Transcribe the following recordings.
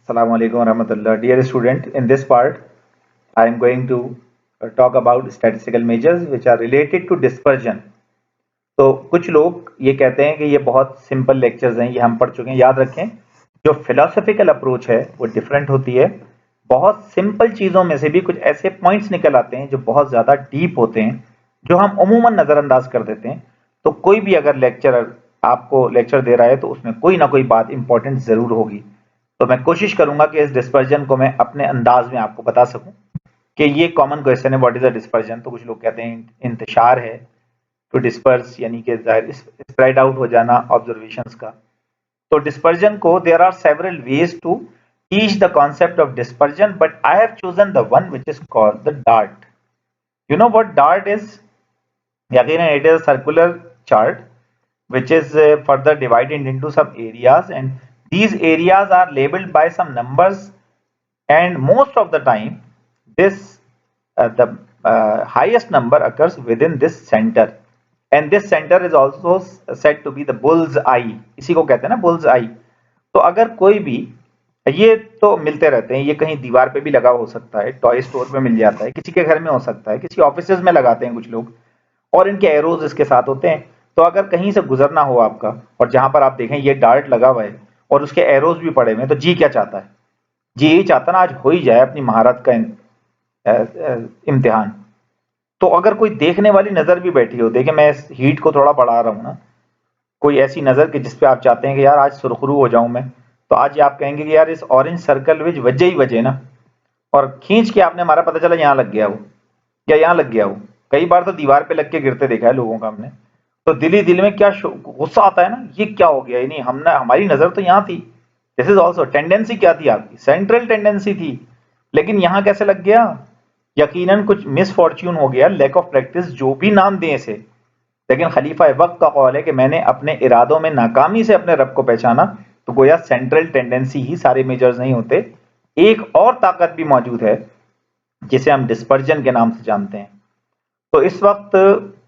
Assalamu alaikum warahmatullah. Dear student, in this part, I am going to talk about statistical measures which are related to dispersion. तो कुछ लोग ये कहते हैं कि ये बहुत सिंपल लेक्चर्स हैं, ये हम पढ़ चुके हैं। याद रखें, जो फिलोसफिकल अप्रोच है वो डिफरेंट होती है। बहुत सिंपल चीज़ों में से भी कुछ ऐसे पॉइंट्स निकल आते हैं जो बहुत ज़्यादा डीप होते हैं, जो हम अमूमन नज़रअंदाज कर देते हैं। तो कोई भी अगर लेक्चरर आपको लेक्चर दे रहा है तो उसमें कोई ना कोई बात इंपॉर्टेंट ज़रूर होगी। तो मैं कोशिश करूंगा कि इस डिस्पर्जन को मैं अपने अंदाज में आपको बता सकूं कि ये कॉमन क्वेश्चन है, व्हाट इज अ डिस्पर्जन। तो कुछ लोग कहते हैं इंतशार है, टू डिस्पर्स यानी कि जाहिर स्प्रेड आउट हो जाना ऑब्जर्वेशंस का। तो डिस्पर्जन को there are several ways to teach the concept of dispersion, but I have chosen the one which is called the dart. You know what dart is? यकीनन it is a circular chart which is further divided into some areas, and these areas are labeled by some numbers, and most of the time this the highest number occurs within this center, and this center is also said to be the bull's eye. इसी को कहते हैं ना bull's eye। तो अगर कोई भी, ये तो मिलते रहते हैं, ये कहीं दीवार पे भी लगा हो सकता है, टॉय स्टोर पे मिल जाता है, किसी के घर में हो सकता है, किसी ऑफिसेज में लगाते हैं कुछ लोग, और इनके एरोज इसके साथ होते हैं। तो अगर कहीं से गुजरना हो आपका और जहां पर आप देखें ये डार्ट लगा हुआ है और उसके एरोज भी पड़े हुए हैं, तो जी क्या चाहता है? जी यही चाहता ना, आज हो ही जाए अपनी महारत का इम्तिहान। तो अगर कोई देखने वाली नजर भी बैठी हो, देखें मैं इस हीट को थोड़ा बढ़ा रहा हूं ना, कोई ऐसी नजर कि जिसपे आप चाहते हैं कि यार आज सुरखरू हो जाऊं मैं, तो आज ये आप कहेंगे कि यार इस ऑरेंज सर्कल विच वजह ही वजह ना, और खींच के आपने हमारा पता चला यहाँ लग गया वो या यहाँ लग गया वो। कई बार तो दीवार पे लग के गिरते देखा है लोगों का हमने। तो दिल ही दिल में क्या गुस्सा आता है ना, ये क्या हो गया, ये नहीं हमने, हमारी नजर तो यहाँ थी। दिस इज ऑल्सो टेंडेंसी क्या थी आपकी? सेंट्रल टेंडेंसी थी, लेकिन यहाँ कैसे लग गया? यकीनन कुछ मिसफॉर्च्यून हो गया, लैक ऑफ प्रैक्टिस, जो भी नाम दें इसे। लेकिन खलीफा वक्त का कौल है कि मैंने अपने इरादों में नाकामी से अपने रब को पहचाना। तो गोया सेंट्रल टेंडेंसी ही सारे मेजर्स नहीं होते, एक और ताकत भी मौजूद है जिसे हम डिस्पर्जन के नाम से जानते हैं। तो इस वक्त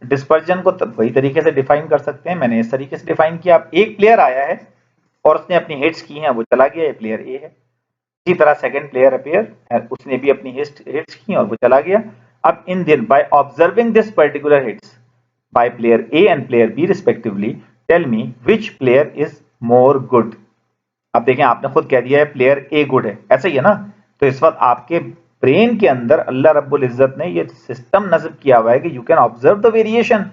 डिस्पर्जन को वही तरीके से डिफाइन कर सकते हैं, मैंने इस तरीके से डिफाइन किया। अब एक प्लेयर आया है और उसने अपनी हिट्स की हैं, वो चला गया, ये प्लेयर ए है। इसी तरह सेकंड प्लेयर अपीयर, उसने भी अपनी हिट्स की और वो चला गया। अब इन दिन by observing this particular hits by player A and player B respectively, tell me which player is more good. अब देखें, आपने खुद कह दिया है प्लेयर ए गुड है, ऐसा ही है ना। तो इस वक्त आपके ब्रेन के अंदर अल्लाह रब्बुल इज्जत ने ये सिस्टम नस्ब किया हुआ है कि you can observe the variation,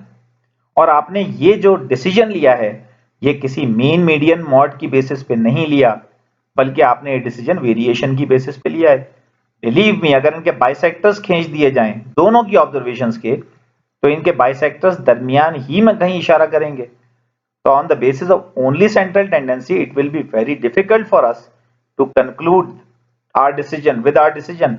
और आपने ये जो डिसीजन लिया है ये किसी मीन मीडियन मॉड की बेसिस पे नहीं लिया, बल्कि आपने ये डिसीजन वेरिएशन की बेसिस पे लिया है। बिलीव मी, अगर इनके बाइसेक्टर्स खींच दिए जाएं दोनों की ऑब्जर्वेशंस के, तो इनके बाइसेक्टर्स दरमियान ही में कहीं इशारा करेंगे। So on the basis of only central tendency, it will be very difficult for us to conclude our decision with our decision.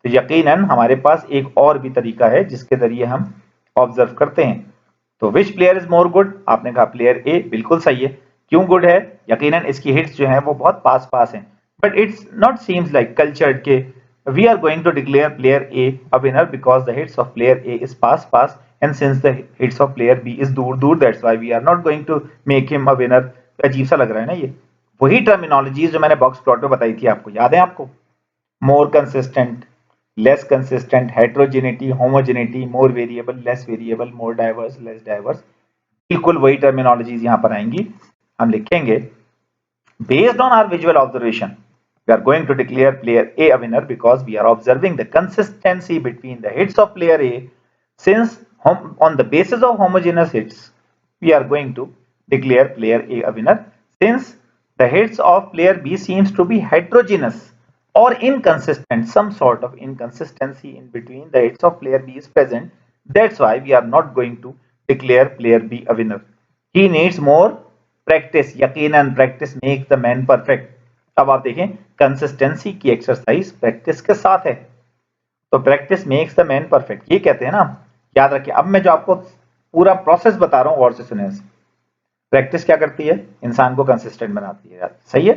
तो यकीनन हमारे पास एक और भी तरीका है जिसके जरिए हम ऑब्जर्व करते हैं। तो विच प्लेयर इज मोर गुड? आपने कहा प्लेयर ए, बिल्कुल सही है। क्यों गुड है? यकीनन इसकी हिट्स जो है वो बहुत पास पास हैं, but it's not seems like cultured के we are going to declare player A a winner because the hits of player A is पास पास, and since the hits of player B is दूर दूर, that's why we are not going to make him a winner। अजीब सा लग रहा है ना ये। वही टर्मिनोलॉजीज जो मैंने बॉक्स प्लॉट में बताई थी आपको, याद है आपको? More consistent, less consistent, heterogeneity, homogeneity, more variable, less variable, more diverse, less diverse, बिल्कुल वही टर्मिनोलॉजीज यहाँ पर आएंगी। हम लिखेंगे based on our visual observation we are going to declare player A a winner because we are observing the consistency between the hits of player A, since on the basis of homogeneous hits we are going to declare player A a winner, since the hits of player B seems to be heterogeneous or inconsistent, some sort of inconsistency in between the hits of player B is present, that's why we are not going to declare player B a winner। he needs more practice, यकीनन practice make the man perfect. अब आप देखें, consistency की exercise practice के साथ है, तो practice makes the man perfect, ये कहते हैं ना। याद रखिए, अब मैं जो आपको पूरा प्रोसेस बता रहा हूं गौर से सुने। प्रैक्टिस क्या करती है? इंसान को कंसिस्टेंट बनाती है, यार सही है।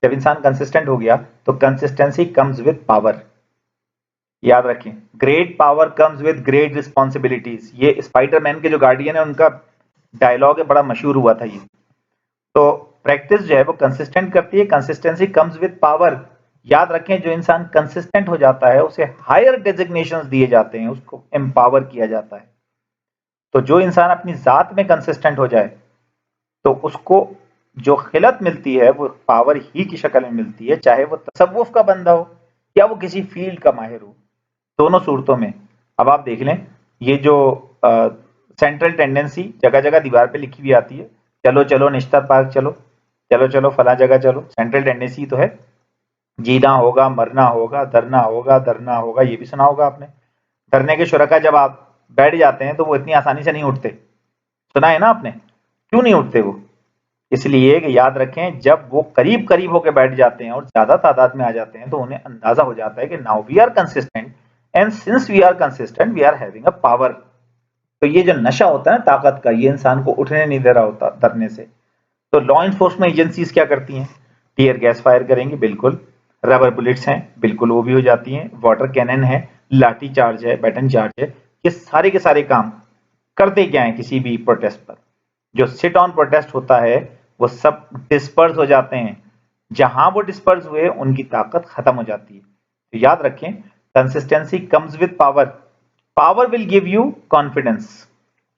जब इंसान कंसिस्टेंट हो गया तो कंसिस्टेंसी कम्स विद पावर। याद रखें, great power comes with great responsibilities. ये स्पाइडरमैन के जो गार्डियन है उनका डायलॉग है, बड़ा मशहूर हुआ था ये। तो प्रैक्टिस जो है वो कंसिस्टेंट करती है, कंसिस्टेंसी कम्स विद पावर। याद रखें, जो इंसान कंसिस्टेंट हो जाता है उसे हायर डेजिग्नेशंस दिए जाते हैं, उसको एम्पावर किया जाता है। तो जो इंसान अपनी जात में कंसिस्टेंट हो जाए तो उसको जो खिलत मिलती है वो पावर ही की शक्ल में मिलती है, चाहे वो तसव्वुफ का बंदा हो या वो किसी फील्ड का माहिर हो, दोनों सूरतों में। अब आप देख लें, ये जो सेंट्रल टेंडेंसी जगह जगह दीवार पे लिखी हुई आती है, चलो चलो निश्तर पार्क चलो, चलो चलो फला जगह चलो, सेंट्रल टेंडेंसी तो है जीना होगा, मरना होगा, धरना होगा, धरना होगा, ये भी सुना होगा आपने। धरने के शुरका जब आप बैठ जाते हैं तो वो इतनी आसानी से नहीं उठते, सुना है ना आपने? क्यों नहीं उठते वो? इसलिए कि याद रखें, जब वो करीब करीब होकर बैठ जाते हैं और ज्यादा तादाद में आ जाते हैं तो उन्हें अंदाजा हो जाता है कि now we are consistent and since we are consistent we are having a power. तो ये जो नशा होता है ना ताकत का, ये इंसान को उठने नहीं दे रहा होता धरने से। तो लॉ इन्फोर्समेंट एजेंसीज क्या करती हैं? टीयर गैस फायर करेंगी, बिल्कुल। रबर बुलेट्स हैं, बिल्कुल वो भी हो जाती हैं। वाटर कैनन है, लाठी चार्ज है, बैटन चार्ज है। ये सारे के सारे काम करते क्या है किसी भी प्रोटेस्ट पर? जो सिट ऑन प्रोटेस्ट होता है वो सब डिस्पर्स हो जाते हैं। जहां वो डिस्पर्स हुए उनकी ताकत खत्म हो जाती है। तो याद रखें, consistency comes with power, power will give you confidence,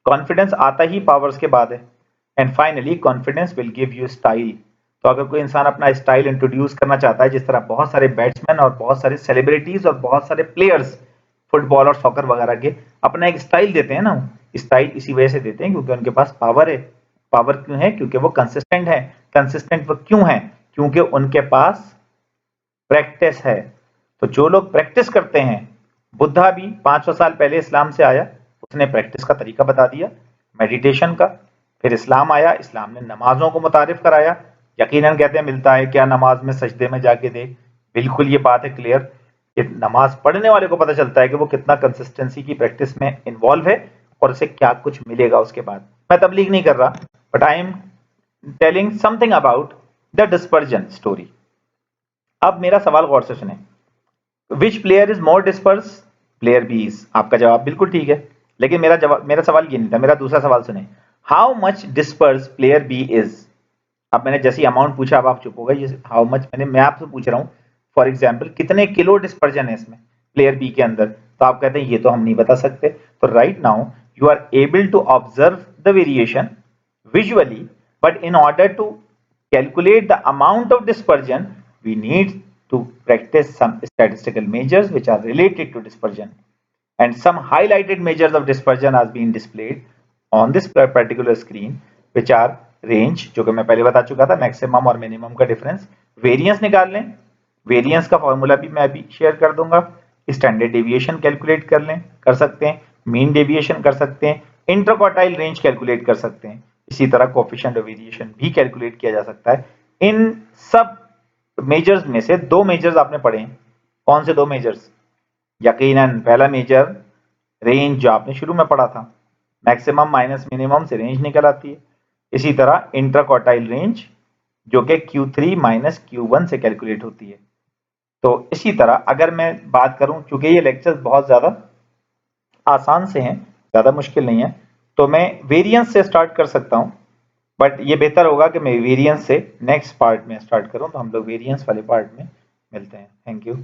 confidence आता ही पावर्स के बाद है। And finally confidence will give you style. तो अगर कोई इंसान अपना स्टाइल इंट्रोड्यूस करना चाहता है, जिस तरह बहुत सारे बैट्समैन और बहुत सारे सेलिब्रिटीज और बहुत सारे प्लेयर्स फुटबॉल और सॉकर वगैरह के अपना एक स्टाइल देते हैं ना, स्टाइल इसी वजह से देते हैं क्योंकि उनके पास पावर है। पावर क्यों है? क्योंकि वो कंसिस्टेंट है। कंसिस्टेंट वो क्यों है? क्योंकि उनके पास प्रैक्टिस है। तो जो लोग प्रैक्टिस करते हैं, बुद्धा भी 500 साल पहले इस्लाम से आया, उसने प्रैक्टिस का तरीका बता दिया मेडिटेशन का। फिर इस्लाम आया, इस्लाम ने नमाजों को मुतारिफ कराया। यकीनन कहते हैं मिलता है क्या नमाज में सजदे में जाके देख, बिल्कुल ये बात है क्लियर कि नमाज पढ़ने वाले को पता चलता है कि वो कितना कंसिस्टेंसी की प्रैक्टिस में इन्वॉल्व है और उसे क्या कुछ मिलेगा उसके बाद। मैं तबलीग नहीं कर रहा, but I am telling something about the dispersion story. अब मेरा सवाल गौर से सुने, which player is more disperse? Player B is. आपका जवाब बिल्कुल ठीक है, लेकिन मेरा सवाल ये नहीं था। मेरा दूसरा सवाल सुने, how much disperse player B is? अब मैंने जैसी अमाउंट पूछा, अब आप चुप हो गए। ये हाउ मच मैं आपसे पूछ रहा हूँ, फॉर एग्जाम्पल कितने किलो डिस्पर्जन है इसमें प्लेयर बी के अंदर? तो आप कहते हैं ये तो हम नहीं बता सकते। तो right now you are able to observe the variation visually, but in order to calculate the amount of dispersion, we need to practice some statistical measures which are related to dispersion. And some highlighted measures of dispersion are being displayed on this particular screen, which are range, जो कि मैं पहले बता चुका था, maximum और minimum का difference. Variance निकाल लें, वेरिएंस का फॉर्मूला भी मैं अभी शेयर कर दूंगा। स्टैंडर्ड डेविएशन कैलकुलेट कर लें, कर सकते हैं। मीन डेविएशन कर सकते हैं। इंटरक्वार्टाइल रेंज कैलकुलेट कर सकते हैं। इसी तरह कोएफिशिएंट ऑफ वेरिएशन भी कैलकुलेट किया जा सकता है। इन सब मेजर्स में से दो मेजर्स आपने पढ़े हैं। कौन से दो मेजर्स? यकीनन पहला मेजर रेंज, जो आपने शुरू में पढ़ा था, मैक्सिमम माइनस मिनिमम से रेंज निकल आती है। इसी तरह इंटरक्वार्टाइल रेंज, जो कि Q3 माइनस Q1 से कैलकुलेट होती है। तो इसी तरह अगर मैं बात करूं, चूंकि ये लेक्चर्स बहुत ज्यादा आसान से हैं, ज्यादा मुश्किल नहीं है, तो मैं वेरिएंस से स्टार्ट कर सकता हूं। बट ये बेहतर होगा कि मैं वेरिएंस से नेक्स्ट पार्ट में स्टार्ट करूं। तो हम लोग वेरिएंस वाले पार्ट में मिलते हैं। Thank you.